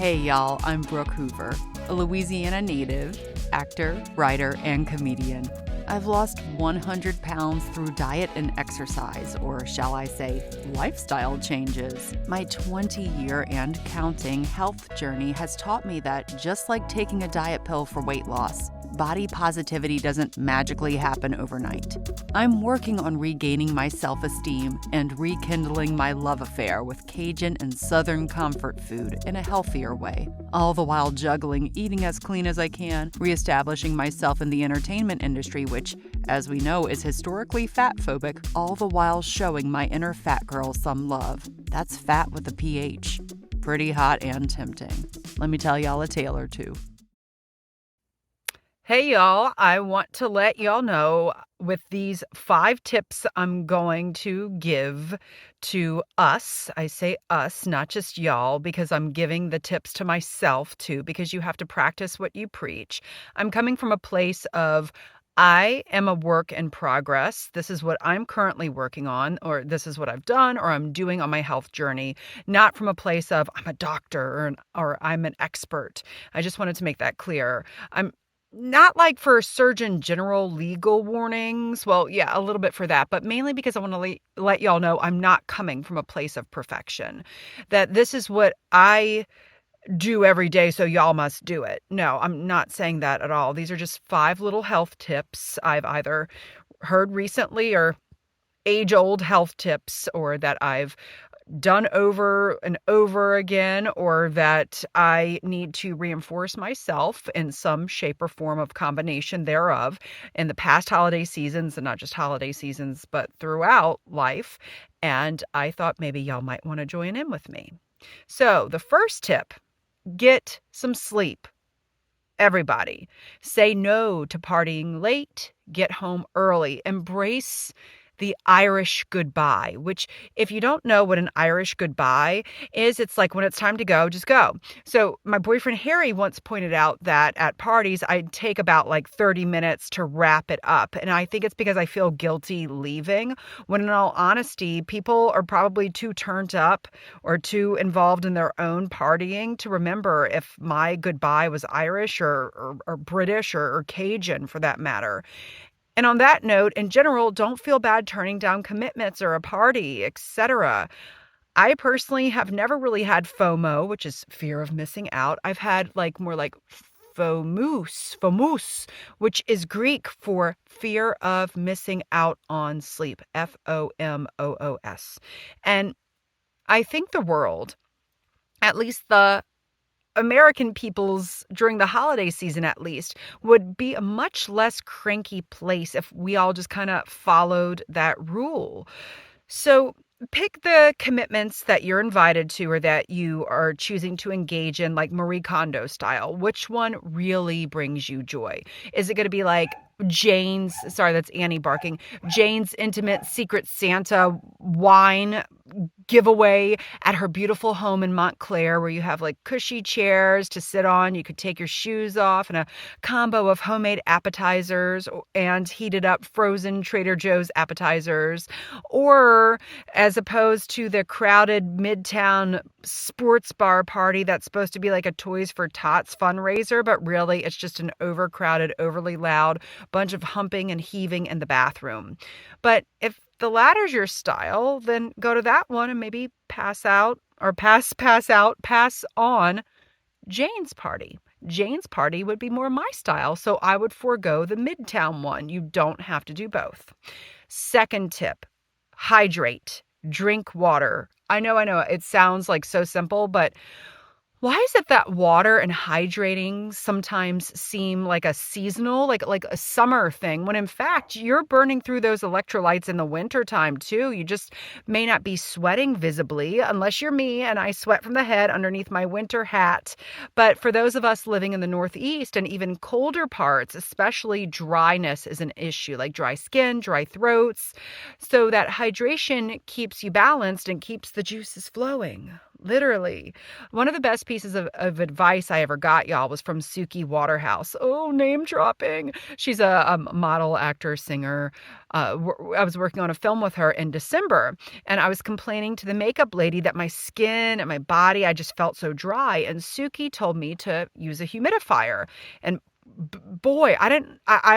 Hey y'all, I'm Brooke Hoover, a Louisiana native, actor, writer, and comedian. I've lost 100 pounds through diet and exercise, or shall I say, lifestyle changes. My 20-year and counting health journey has taught me that just like taking a diet pill for weight loss, body positivity doesn't magically happen overnight. I'm working on regaining my self-esteem and rekindling my love affair with Cajun and Southern comfort food in a healthier way, all the while juggling eating as clean as I can, reestablishing myself in the entertainment industry, which, as we know, is historically fat-phobic, all the while showing my inner fat girl some love. That's fat with a PH. Pretty hot and tempting. Let me tell y'all a tale or two. Hey y'all, I want to let y'all know with these 5 tips I'm going to give to us. I say us, not just y'all, because I'm giving the tips to myself too, because you have to practice what you preach. I'm coming from a place of I am a work in progress. This is what I'm currently working on, or this is what I've done, or I'm doing on my health journey, not from a place of I'm a doctor or I'm an expert. I just wanted to make that clear. I'm not like for Surgeon General legal warnings. Well, yeah, a little bit for that, but mainly because I want to let y'all know I'm not coming from a place of perfection, that this is what I do every day, so y'all must do it. No, I'm not saying that at all. These are just 5 little health tips I've either heard recently or age-old health tips, or that I've done over and over again, or that I need to reinforce myself in some shape or form of combination thereof in the past holiday seasons, and not just holiday seasons, but throughout life. And I thought maybe y'all might want to join in with me. So the first tip, get some sleep. Everybody, say no to partying late, get home early, embrace the Irish goodbye, which if you don't know what an Irish goodbye is, it's like when it's time to go, just go. So my boyfriend Harry once pointed out that at parties, I'd take about like 30 minutes to wrap it up. And I think it's because I feel guilty leaving, when in all honesty, people are probably too turned up or too involved in their own partying to remember if my goodbye was Irish or British or Cajun for that matter. And on that note, in general, don't feel bad turning down commitments or a party, etc. I personally have never really had FOMO, which is fear of missing out. I've had more like FOMOOS, which is Greek for fear of missing out on sleep, FOMOOS. And I think the world, at least the American peoples during the holiday season at least, would be a much less cranky place if we all just kind of followed that rule. So pick the commitments that you're invited to or that you are choosing to engage in, like Marie Kondo style. Which one really brings you joy? Is it going to be like that's Annie barking, Jane's intimate secret Santa wine giveaway at her beautiful home in Montclair, where you have like cushy chairs to sit on, you could take your shoes off, and a combo of homemade appetizers and heated up frozen Trader Joe's appetizers? Or as opposed to the crowded Midtown sports bar party that's supposed to be like a Toys for Tots fundraiser, but really it's just an overcrowded, overly loud bunch of humping and heaving in the bathroom. But if the latter's your style, then go to that one and maybe pass on Jane's party. Jane's party would be more my style, so I would forego the Midtown one. You don't have to do both. Second tip, hydrate, drink water. I know, it sounds like so simple, but why is it that water and hydrating sometimes seem like a seasonal, like a summer thing, when in fact you're burning through those electrolytes in the wintertime too? You just may not be sweating visibly, unless you're me and I sweat from the head underneath my winter hat. But for those of us living in the Northeast and even colder parts, especially dryness is an issue, like dry skin, dry throats. So that hydration keeps you balanced and keeps the juices flowing. Literally. One of the best pieces of advice I ever got, y'all, was from Suki Waterhouse. Oh, name dropping. She's a model, actor, singer. I was working on a film with her in December, and I was complaining to the makeup lady that my skin and my body, I just felt so dry. And Suki told me to use a humidifier. And boy, I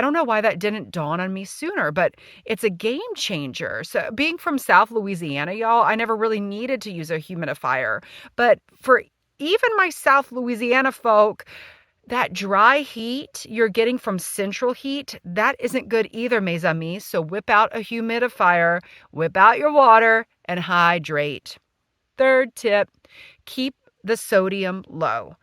don't know why that didn't dawn on me sooner, but it's a game changer. So being from South Louisiana, y'all, I never really needed to use a humidifier. But for even my South Louisiana folk, that dry heat you're getting from central heat, that isn't good either, mes amis. So whip out a humidifier, whip out your water, and hydrate. Third tip, keep the sodium low.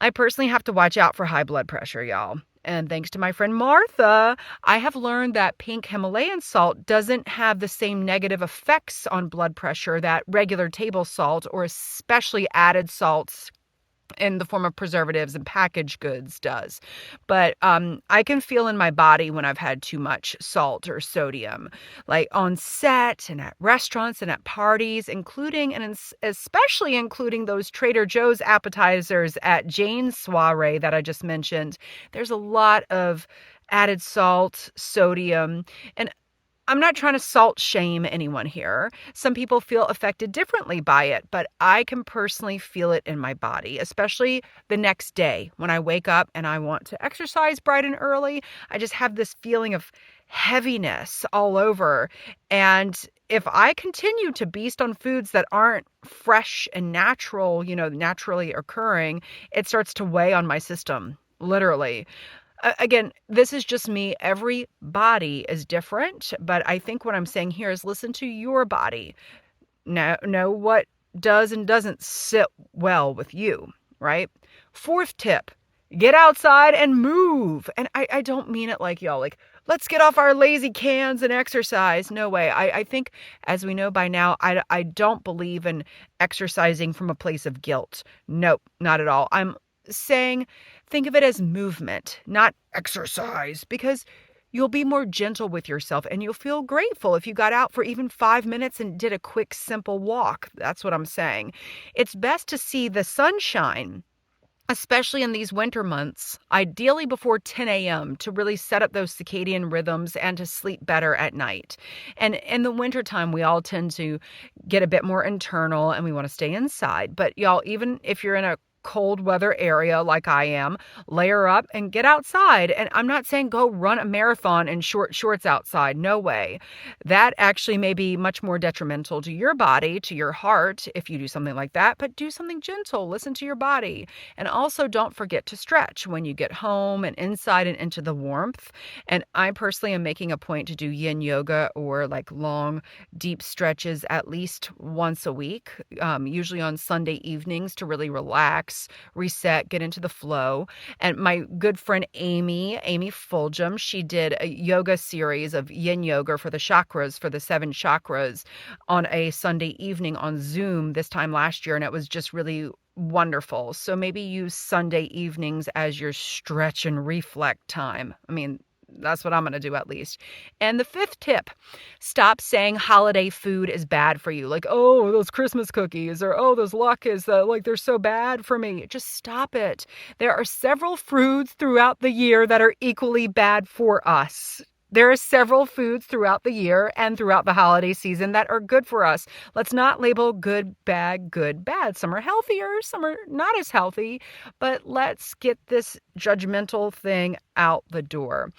I personally have to watch out for high blood pressure, y'all. And thanks to my friend Martha, I have learned that pink Himalayan salt doesn't have the same negative effects on blood pressure that regular table salt or especially added salts in the form of preservatives and packaged goods does. But I can feel in my body when I've had too much salt or sodium, like on set and at restaurants and at parties, including and especially including those Trader Joe's appetizers at Jane's soiree that I just mentioned. There's a lot of added salt, sodium, and I'm not trying to salt shame anyone here. Some people feel affected differently by it, but I can personally feel it in my body, especially the next day when I wake up and I want to exercise bright and early. I just have this feeling of heaviness all over. And if I continue to beast on foods that aren't fresh and natural, naturally occurring, it starts to weigh on my system, literally. Again, this is just me. Every body is different, but I think what I'm saying here is listen to your body. Know what does and doesn't sit well with you, right? Fourth tip, get outside and move. And I don't mean it like y'all, like, let's get off our lazy cans and exercise. No way. I think, as we know by now, I don't believe in exercising from a place of guilt. Nope, not at all. I'm saying think of it as movement, not exercise, because you'll be more gentle with yourself and you'll feel grateful if you got out for even 5 minutes and did a quick, simple walk. That's what I'm saying. It's best to see the sunshine, especially in these winter months, ideally before 10 a.m. to really set up those circadian rhythms and to sleep better at night. And in the wintertime, we all tend to get a bit more internal and we want to stay inside. But y'all, even if you're in a cold weather area like I am, layer up and get outside. And I'm not saying go run a marathon in short shorts outside. No way. That actually may be much more detrimental to your body, to your heart, if you do something like that. But do something gentle. Listen to your body. And also don't forget to stretch when you get home and inside and into the warmth. And I personally am making a point to do yin yoga or like long, deep stretches at least once a week, usually on Sunday evenings to really relax, reset, get into the flow. And my good friend Amy Fulgham, she did a yoga series of yin yoga for the chakras, for the 7 chakras on a Sunday evening on Zoom this time last year. And it was just really wonderful. So maybe use Sunday evenings as your stretch and reflect time. I mean, that's what I'm going to do at least. And the 5th tip, stop saying holiday food is bad for you. Like, oh, those Christmas cookies or, oh, those latkes, like they're so bad for me. Just stop it. There are several foods throughout the year that are equally bad for us. There are several foods throughout the year and throughout the holiday season that are good for us. Let's not label good, bad, good, bad. Some are healthier, some are not as healthy, but let's get this judgmental thing out the door.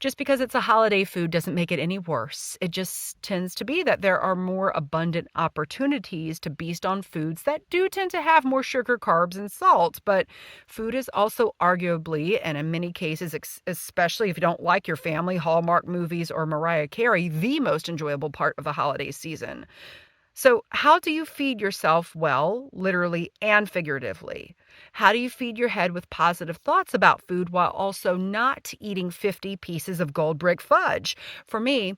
Just because it's a holiday food doesn't make it any worse. It just tends to be that there are more abundant opportunities to beast on foods that do tend to have more sugar, carbs, and salt. But food is also arguably, and in many cases, especially if you don't like your family, Hallmark movies, or Mariah Carey, the most enjoyable part of the holiday season. So, how do you feed yourself well, literally and figuratively? How do you feed your head with positive thoughts about food while also not eating 50 pieces of gold brick fudge? For me,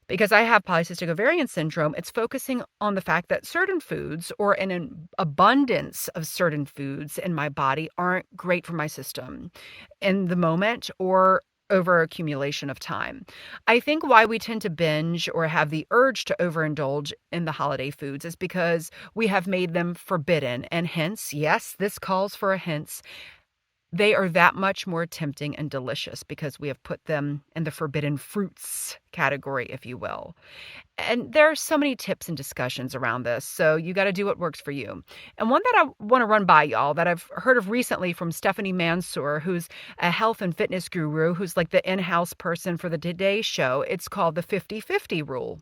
because I have polycystic ovarian syndrome, it's focusing on the fact that certain foods or an abundance of certain foods in my body aren't great for my system in the moment or over accumulation of time. I think why we tend to binge or have the urge to overindulge in the holiday foods is because we have made them forbidden. And hence, yes, this calls for a hence. They are that much more tempting and delicious because we have put them in the forbidden fruits category, if you will. And there are so many tips and discussions around this, so you got to do what works for you. And one that I want to run by y'all that I've heard of recently from Stephanie Mansour, who's a health and fitness guru, who's like the in-house person for the Today Show. It's called the 50-50 rule.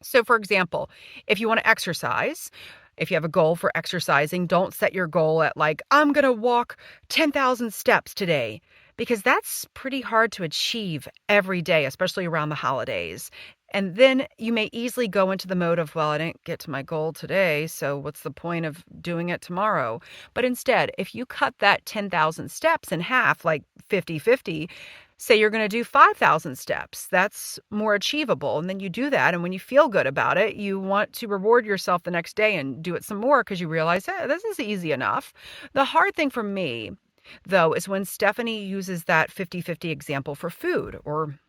So, for example, if you want to exercise, if you have a goal for exercising, don't set your goal at like, I'm going to walk 10,000 steps today, because that's pretty hard to achieve every day, especially around the holidays. And then you may easily go into the mode of, well, I didn't get to my goal today, so what's the point of doing it tomorrow? But instead, if you cut that 10,000 steps in half, like 50-50, say you're going to do 5,000 steps. That's more achievable. And then you do that. And when you feel good about it, you want to reward yourself the next day and do it some more because you realize, hey, this is easy enough. The hard thing for me, though, is when Stephanie uses that 50-50 example for food or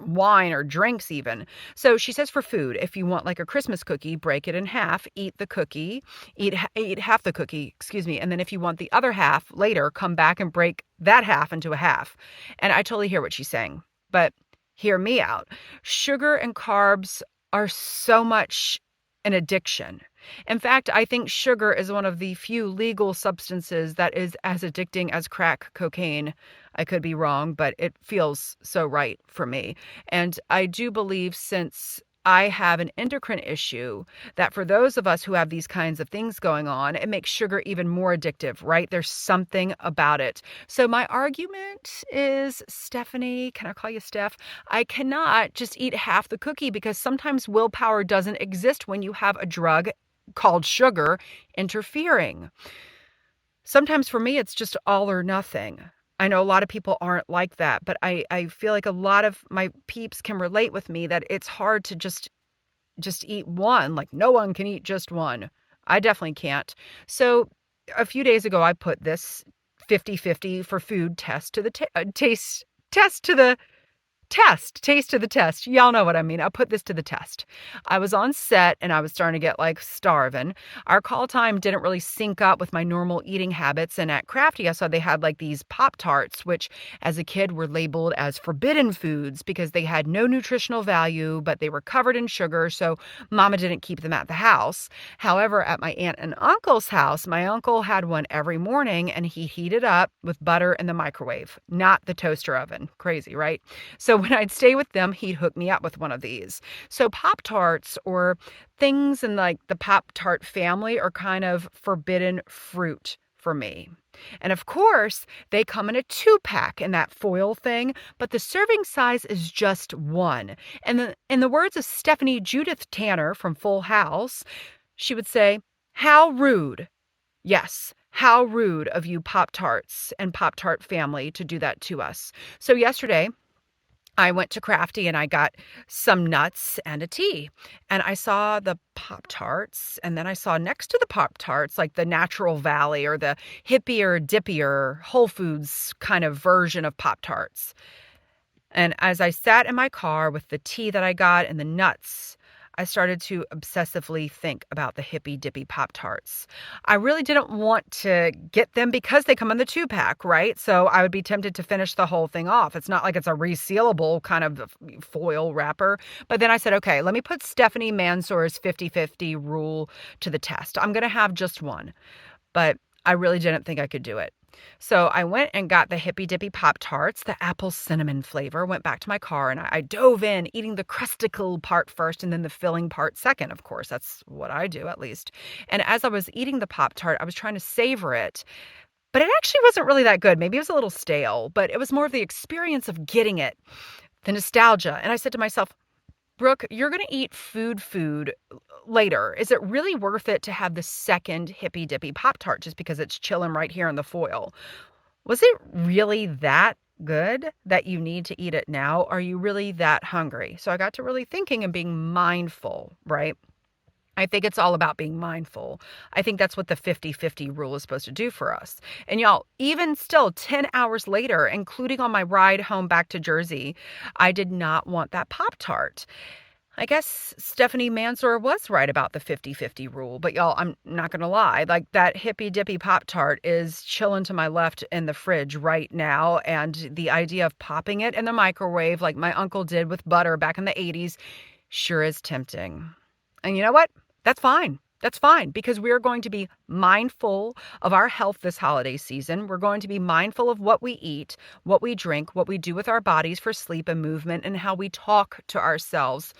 wine or drinks even. So she says for food, if you want like a Christmas cookie, break it in half, eat the cookie, eat half the cookie, excuse me. And then if you want the other half later, come back and break that half into a half. And I totally hear what she's saying, but hear me out. Sugar and carbs are so much an addiction. In fact, I think sugar is one of the few legal substances that is as addicting as crack cocaine. I could be wrong, but it feels so right for me. And I do believe, since I have an endocrine issue, that for those of us who have these kinds of things going on, it makes sugar even more addictive, right? There's something about it. So my argument is, Stephanie, can I call you Steph? I cannot just eat half the cookie, because sometimes willpower doesn't exist when you have a drug called sugar interfering. Sometimes for me, it's just all or nothing. I know a lot of people aren't like that, but I feel like a lot of my peeps can relate with me that it's hard to just eat one. Like, no one can eat just one. I definitely can't. So a few days ago, I put this 50-50 for food test to the taste to the taste to the test. Y'all know what I mean. I put this to the test. I was on set and I was starting to get like starving. Our call time didn't really sync up with my normal eating habits. And at Crafty, I saw they had like these Pop-Tarts, which as a kid were labeled as forbidden foods because they had no nutritional value, but they were covered in sugar. So mama didn't keep them at the house. However, at my aunt and uncle's house, my uncle had one every morning and he heated up with butter in the microwave, not the toaster oven. Crazy, right? So when I'd stay with them, he'd hook me up with one of these. So Pop-Tarts, or things in like the Pop-Tart family, are kind of forbidden fruit for me. And of course, they come in a 2-pack in that foil thing, but the serving size is just one. And in the words of Stephanie Judith Tanner from Full House, she would say, "How rude." Yes, how rude of you Pop-Tarts and Pop-Tart family to do that to us. So yesterday, I went to Crafty and I got some nuts and a tea. And I saw the Pop-Tarts, and then I saw next to the Pop-Tarts like the Natural Valley or the hippier, dippier Whole Foods kind of version of Pop-Tarts. And as I sat in my car with the tea that I got and the nuts, I started to obsessively think about the hippy dippy Pop-Tarts. I really didn't want to get them because they come in the 2-pack, right? So I would be tempted to finish the whole thing off. It's not like it's a resealable kind of foil wrapper. But then I said, okay, let me put Stephanie Mansour's 50-50 rule to the test. I'm going to have just one. But I really didn't think I could do it. So I went and got the Hippy Dippy Pop-Tarts, the apple cinnamon flavor, went back to my car, and I dove in, eating the crusticle part first and then the filling part second. Of course, that's what I do, at least. And as I was eating the Pop-Tart, I was trying to savor it, but it actually wasn't really that good. Maybe it was a little stale, but it was more of the experience of getting it, the nostalgia. And I said to myself, Brooke, you're going to eat food later. Is it really worth it to have the second Hippy Dippy Pop-Tart just because it's chilling right here in the foil? Was it really that good that you need to eat it now? Are you really that hungry? So I got to really thinking and being mindful, right? I think it's all about being mindful. I think that's what the 50-50 rule is supposed to do for us. And y'all, even still, 10 hours later, including on my ride home back to Jersey, I did not want that Pop-Tart. I guess Stephanie Mansour was right about the 50-50 rule, but y'all, I'm not going to lie. Like, that hippy dippy Pop-Tart is chilling to my left in the fridge right now. And the idea of popping it in the microwave like my uncle did with butter back in the 80s sure is tempting. And you know what? That's fine. That's fine, because we are going to be mindful of our health this holiday season. We're going to be mindful of what we eat, what we drink, what we do with our bodies for sleep and movement, and how we talk to ourselves,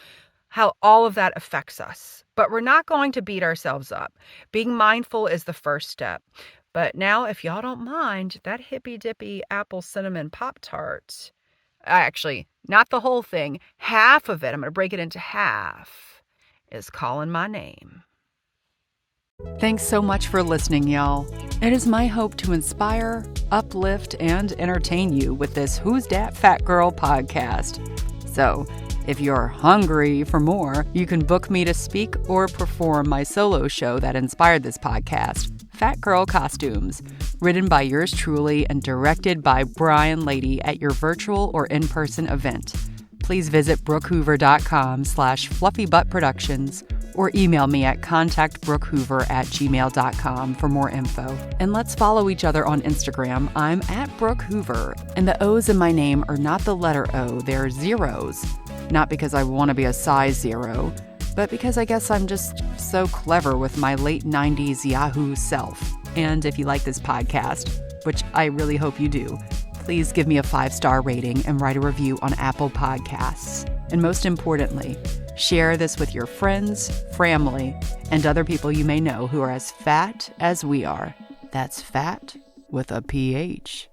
how all of that affects us. But we're not going to beat ourselves up. Being mindful is the first step. But now, if y'all don't mind, that hippy dippy apple cinnamon Pop-Tart, actually, not the whole thing, half of it, I'm going to break it into half, is calling my name. Thanks so much for listening, y'all. It is my hope to inspire, uplift, and entertain you with this Who's Dat Fat Girl podcast. So, if you're hungry for more, you can book me to speak or perform my solo show that inspired this podcast, Fat Girl Costumes, written by yours truly and directed by Brian Lady at your virtual or in-person event. Please visit brookehoover.com/fluffybuttproductions or email me at contactbrookhoover@gmail.com for more info. And let's follow each other on Instagram. I'm at Brooke Hoover, and the O's in my name are not the letter O, they're zeros. Not because I want to be a size 0, but because I guess I'm just so clever with my late 90s Yahoo self. And if you like this podcast, which I really hope you do, please give me a 5-star rating and write a review on Apple Podcasts. And most importantly, share this with your friends, family, and other people you may know who are as fat as we are. That's fat with a PH.